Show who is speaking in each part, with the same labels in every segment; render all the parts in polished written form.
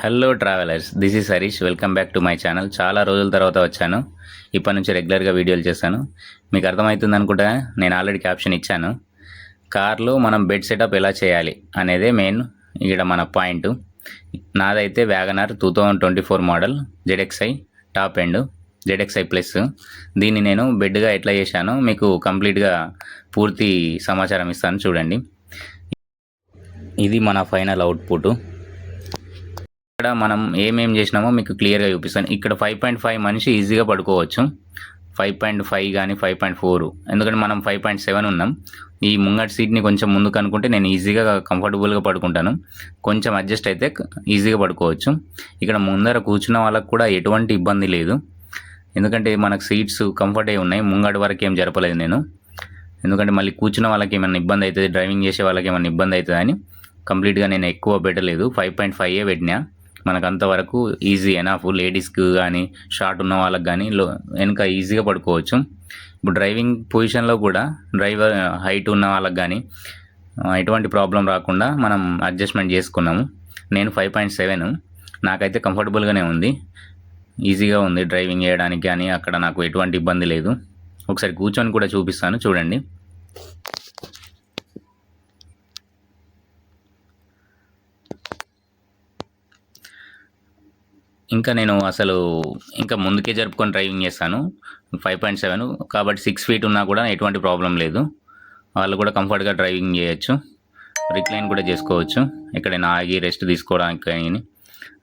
Speaker 1: Hello travellers, this is Harish. Welcome back to my channel. చాలా రోజుల తర్వాత వచ్చాను. ఇప్పటి నుంచి రెగ్యులర్గా వీడియోలు చేస్తాను. మీకు అర్థమవుతుంది అనుకుంటా, నేను ఆల్రెడీ క్యాప్షన్ ఇచ్చాను. కార్లో మనం బెడ్ సెటప్ ఎలా చేయాలి అనేదే మెయిన్ ఇక్కడ మన పాయింట్. నాదైతే WagonR 2024 model ZXI top end, ZXI plus. దీన్ని నేను బెడ్గా ఎట్లా చేశానో మీకు కంప్లీట్గా పూర్తి సమాచారం ఇస్తాను, చూడండి. ఇది మన ఫైనల్ అవుట్పుట్. ఇక్కడ మనం ఏమేం చేసినామో మీకు క్లియర్గా చూపిస్తాను. ఇక్కడ 5.5 మనిషి ఈజీగా పడుకోవచ్చు. 5.5 కానీ 5.4, ఎందుకంటే మనం 5.7 ఉన్నాం. ఈ ముంగటి సీట్ని కొంచెం ముందుకు అనుకుంటే నేను ఈజీగా కంఫర్టబుల్గా పడుకుంటాను. కొంచెం అడ్జస్ట్ అయితే ఈజీగా పడుకోవచ్చు. ఇక్కడ ముందర కూర్చున్న వాళ్ళకు కూడా ఎటువంటి ఇబ్బంది లేదు, ఎందుకంటే మనకు సీట్స్ కంఫర్ట్ అయి ఉన్నాయి. ముంగటి వరకు ఏం జరపలేదు నేను, ఎందుకంటే మళ్ళీ కూర్చున్న వాళ్ళకి ఏమైనా ఇబ్బంది అవుతుంది, డ్రైవింగ్ చేసే వాళ్ళకి ఏమైనా ఇబ్బంది అవుతుంది అని కంప్లీట్గా నేను ఎక్కువ పెట్టలేదు. 5.5 పెట్టినా. మనకు అంతవరకు ఈజీ ఎనఫ్. లేడీస్కి కానీ షార్ట్ ఉన్న వాళ్ళకి కానీ వెనుక ఈజీగా పడుకోవచ్చు. ఇప్పుడు డ్రైవింగ్ పొజిషన్లో కూడా డ్రైవర్ హైట్ ఉన్న వాళ్ళకి కానీ ఎటువంటి ప్రాబ్లం రాకుండా మనం అడ్జస్ట్మెంట్ చేసుకున్నాము. నేను 5.7, నాకైతే కంఫర్టబుల్గానే ఉంది, ఈజీగా ఉంది డ్రైవింగ్ చేయడానికి కానీ. అక్కడ నాకు ఎటువంటి ఇబ్బంది లేదు. ఒకసారి కూర్చొని కూడా చూపిస్తాను, చూడండి. ఇంకా నేను అసలు ఇంకా ముందుకే జరుపుకొని డ్రైవింగ్ చేస్తాను. 5.7 కాబట్టి 6 ఫీట్ ఉన్నా కూడా ఎటువంటి ప్రాబ్లం లేదు. వాళ్ళు కూడా కంఫర్ట్గా డ్రైవింగ్ చేయొచ్చు. రిక్లైన్ కూడా చేసుకోవచ్చు, ఎక్కడైనా ఆగి రెస్ట్ తీసుకోవడానికి కానీ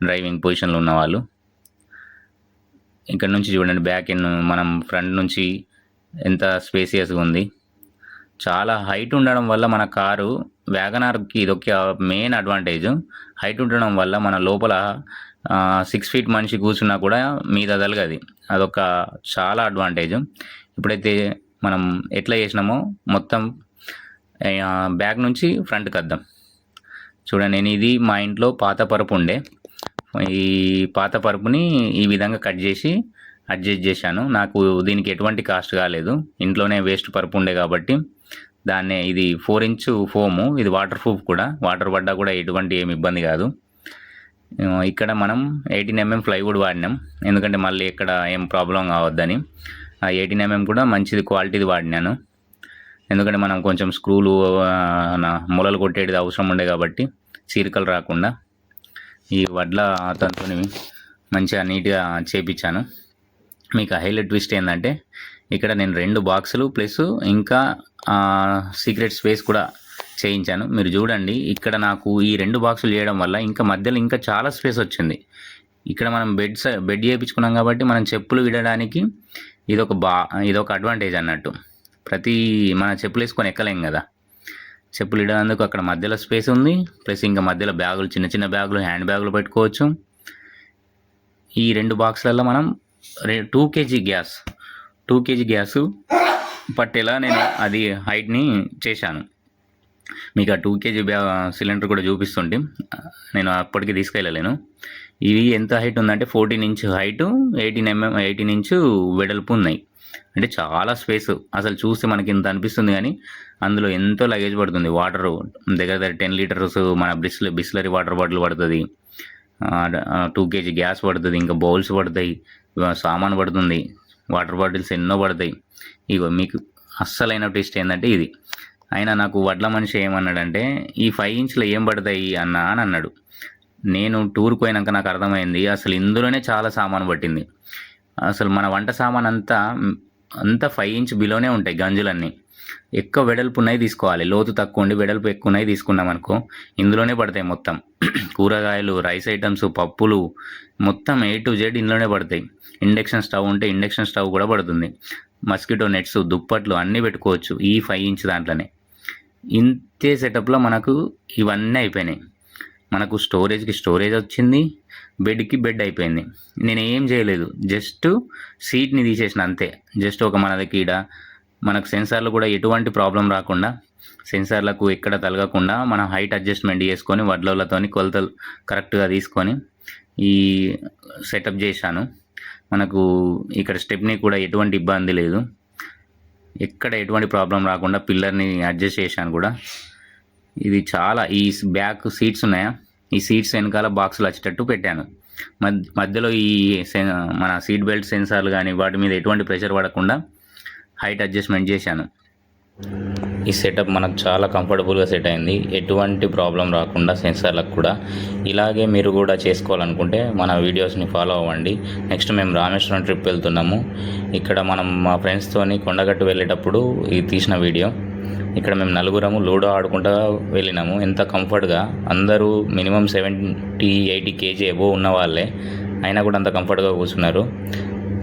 Speaker 1: డ్రైవింగ్ పొజిషన్లో ఉన్న వాళ్ళు. ఇక్కడ నుంచి చూడండి, బ్యాక్ ఎండ్ మనం ఫ్రంట్ నుంచి ఎంత స్పేసియస్గా ఉంది. చాలా హైట్ ఉండడం వల్ల మన కారు వ్యాగనార్కి ఇదొక మెయిన్ అడ్వాంటేజ్. హైట్ ఉండడం వల్ల మన లోపల 6 ఫీట్ మనిషి కూర్చున్నా కూడా మీద తలగది, అదొక చాలా అడ్వాంటేజ్. ఇప్పుడైతే మనం ఎట్లా చేసినామో మొత్తం బ్యాక్ నుంచి ఫ్రంట్కి వద్దాం. చూడండి, నేను ఇది మా ఇంట్లో పాత పరుపు ఉండే, ఈ పాత పరుపుని ఈ విధంగా కట్ చేసి అడ్జస్ట్ చేశాను. నాకు దీనికి ఎటువంటి కాస్ట్ కాలేదు, ఇంట్లోనే వేస్ట్ పరుపు ఉండే కాబట్టి దాన్నే. ఇది 4 ఇంచ్ ఫోము, ఇది వాటర్ ప్రూఫ్ కూడా, వాటర్ పడ్డా కూడా ఎటువంటి ఏమి ఇబ్బంది కాదు. ఇక్కడ మనం 18 mm ప్లైవుడ్ వాడినాం, ఎందుకంటే మళ్ళీ ఇక్కడ ఏం ప్రాబ్లం కావద్దని. ఆ 18 mm కూడా మంచిది క్వాలిటీది వాడినాను, ఎందుకంటే మనం కొంచెం స్క్రూలు మొలలు కొట్టేది అవసరం ఉండే కాబట్టి చీరికలు రాకుండా. ఈ వడ్ల అతనితో మంచిగా నీట్గా చేపించాను. మీకు హైలైట్ ట్విస్ట్ ఏంటంటే, ఇక్కడ నేను 2 బాక్సులు ప్లస్ ఇంకా సీక్రెట్ స్పేస్ కూడా చేయించాను. మీరు చూడండి, ఇక్కడ నాకు ఈ 2 బాక్సులు చేయడం వల్ల ఇంకా మధ్యలో ఇంకా చాలా స్పేస్ వచ్చింది. ఇక్కడ మనం బెడ్ చేయించుకున్నాం కాబట్టి మనం చెప్పులు విడడానికి ఇదొక అడ్వాంటేజ్ అన్నట్టు. మన చెప్పులు వేసుకొని ఎక్కలేం కదా, చెప్పులు విడడానికి అక్కడ మధ్యలో స్పేస్ ఉంది. ప్లస్ ఇంకా మధ్యలో బ్యాగులు, చిన్న చిన్న బ్యాగులు, హ్యాండ్ బ్యాగులు పెట్టుకోవచ్చు. ఈ 2 బాక్సులలో మనం 2 kg గ్యాస్ పట్టేలా నేను అది హైట్ని చేశాను. మీకు ఆ 2 kg సిలిండర్ కూడా చూపిస్తుంటే నేను అప్పటికి తీసుకెళ్ళలేను. ఇవి ఎంత హైట్ ఉందంటే 14 ఇంచ్ హైట్, 18 ఇంచ్ వెడల్పు ఉన్నాయి. అంటే చాలా స్పేస్. అసలు చూస్తే మనకి ఇంత అనిపిస్తుంది కానీ అందులో ఎంతో లగేజ్ పడుతుంది. వాటర్ దగ్గర 10 లీటర్స్ మన బిస్లరీ వాటర్ బాటిల్ పడుతుంది, 2 kg గ్యాస్ పడుతుంది, ఇంకా బౌల్స్ పడతాయి, సామాన్ పడుతుంది, వాటర్ బాటిల్స్ ఎన్నో పడతాయి. ఇగో మీకు అస్సలైన టేస్ట్ ఏంటంటే ఇది. అయినా నాకు వడ్ల మనిషి ఏమన్నాడంటే, ఈ 5 ఇంచ్లో ఏం పడతాయి అన్న అని అన్నాడు. నేను టూర్కి పోయినాక నాకు అర్థమైంది, అసలు ఇందులోనే చాలా సామాను పట్టింది. అసలు మన వంట సామాన్ అంతా 5 ఇంచ్ బిలోనే ఉంటాయి గంజులన్నీ. ఎక్కువ వెడల్పు ఉన్నాయి తీసుకోవాలి, లోతు తక్కువ ఉండి వెడల్పు ఎక్కువ ఉన్నాయి తీసుకున్నాం అనుకో, ఇందులోనే పడతాయి మొత్తం. కూరగాయలు, రైస్ ఐటమ్స్, పప్పులు మొత్తం A to Z ఇందులోనే పడతాయి. ఇండక్షన్ స్టవ్ ఉంటే ఇండక్షన్ స్టవ్ కూడా పడుతుంది. మస్కిటో నెట్స్, దుప్పట్లు అన్నీ పెట్టుకోవచ్చు ఈ 5 ఇంచ్ దాంట్లోనే. ఇంతే సెటప్లో మనకు ఇవన్నీ అయిపోయినాయి. మనకు స్టోరేజ్ వచ్చింది, బెడ్కి బెడ్ అయిపోయింది. నేను ఏం చేయలేదు, జస్ట్ సీట్ని తీసేసిన అంతే. జస్ట్ మన దగ్గర మనకు సెన్సార్లు కూడా ఎటువంటి ప్రాబ్లం రాకుండా, సెన్సార్లకు ఎక్కడ తలగకుండా మనం హైట్ అడ్జస్ట్మెంట్ చేసుకొని వడ్లతో కొలతలు కరెక్ట్గా తీసుకొని ఈ సెటప్ చేశాను. మనకు ఇక్కడ స్టెప్ని కూడా ఎటువంటి ఇబ్బంది లేదు, ఎక్కడ ఎటువంటి ప్రాబ్లం రాకుండా పిల్లర్ని అడ్జస్ట్ చేశాను కూడా. ఇది చాలా, ఈ బ్యాక్ సీట్స్ ఉన్నాయా, ఈ సీట్స్ వెనకాల బాక్సులు వచ్చేటట్టు పెట్టాను. మధ్యలో ఈ మన సీట్ బెల్ట్ సెన్సార్లు కానీ వాటి మీద ఎటువంటి ప్రెషర్ పడకుండా హైట్ అడ్జస్ట్మెంట్ చేశాను. ఈ సెటప్ మనకు చాలా కంఫర్టబుల్గా సెట్ అయింది. ఎటువంటి ప్రాబ్లం రాకుండా సెన్సార్లకు కూడా. ఇలాగే మీరు కూడా చేసుకోవాలనుకుంటే మన వీడియోస్ని ఫాలో అవ్వండి. నెక్స్ట్ మేము రామేశ్వరం ట్రిప్ వెళ్తున్నాము. ఇక్కడ మనం మా ఫ్రెండ్స్తోని కొండగట్టు వెళ్ళేటప్పుడు ఇది తీసిన వీడియో. ఇక్కడ మేము నలుగురము లూడో ఆడుకుంటూ వెళ్ళినాము. ఎంత కంఫర్ట్గా, అందరూ మినిమం 70-80 kg ఎబో ఉన్న వాళ్ళే, అయినా కూడా అంత కంఫర్ట్గా కూర్చున్నారు.